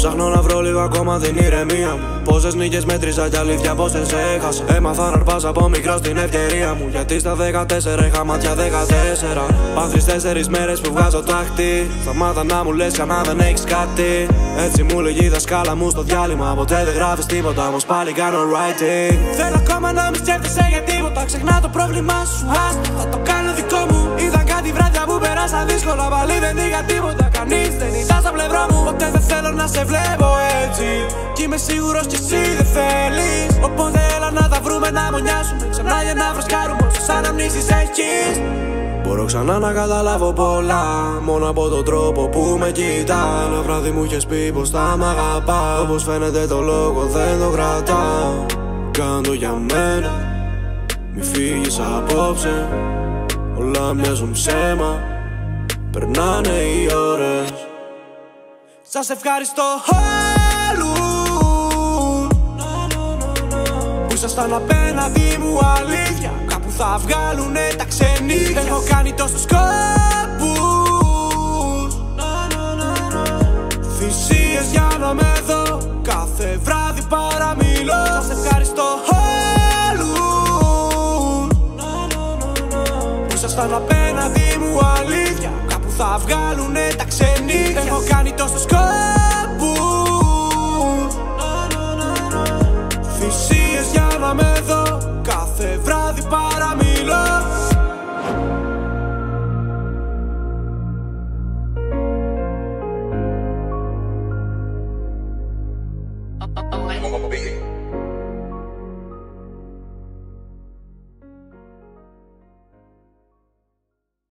Ψάχνω να βρω λίγο ακόμα την ηρεμία μου. Πόσες νίκες μέτρησα κι αλήθεια πόσες έχασα. Έμαθα να αρπάζω από μικρό στην ευκαιρία μου. Γιατί στα 14 είχα μάτια 14. Παν 3-4 μέρες που βγάζω τάχτη. Σταμάτα να μου λες ξανά δεν έχεις κάτι. Έτσι μου λέγει η δασκάλα μου στο διάλειμμα. Ποτέ δεν γράφεις τίποτα, όμως πάλι κάνω writing. Θέλω ακόμα να μην σκέφτεσαι για τίποτα. Ξεχνά το πρόβλημά σου, άστο, θα το κάνω δικό μου. Είδα κάτι βράδια που πέρασα δύσκολα. Πάλι δεν είχα τίποτα, κανείς δεν ήταν στο πλευρό μου. Ποτέ δεν θέλω να σε βλέπω έτσι. Κι είμαι σίγουρος κι εσύ δεν θέλεις. Οπότε έλα να τα βρούμε, να μονιάσουμε ξανά για να φρεσκάρουμε όσες αναμνήσεις έχεις. Μπορώ ξανά να καταλάβω πολλά, μόνο από τον τρόπο που με κοιτά. Ένα βράδυ μου είχες πει πως θα μ' αγαπά. Όπως φαίνεται το λόγο δεν το κρατάω. Κάντο για μένα, μη φύγεις απόψε. Όλα μοιάζουν ψέμα, περνάνε οι ώρες. Σας ευχαριστώ όλους που ήσασταν απέναντι μου αλήθεια. Κάπου θα βγάλουνε τα ξενύχια. Έχω κάνει τόσους σκόπους, θυσίες για να με δω. Κάθε βράδυ παραμιλώ. Σας ευχαριστώ όλους που ήσασταν απέναντι μου αλήθεια. Κάπου θα βγάλουνε τα ξενύχια. Έχω κάνει τόσους σκόπους, θυσίες για να με δω. Κάθε βράδυ παραμιλώ. Oh,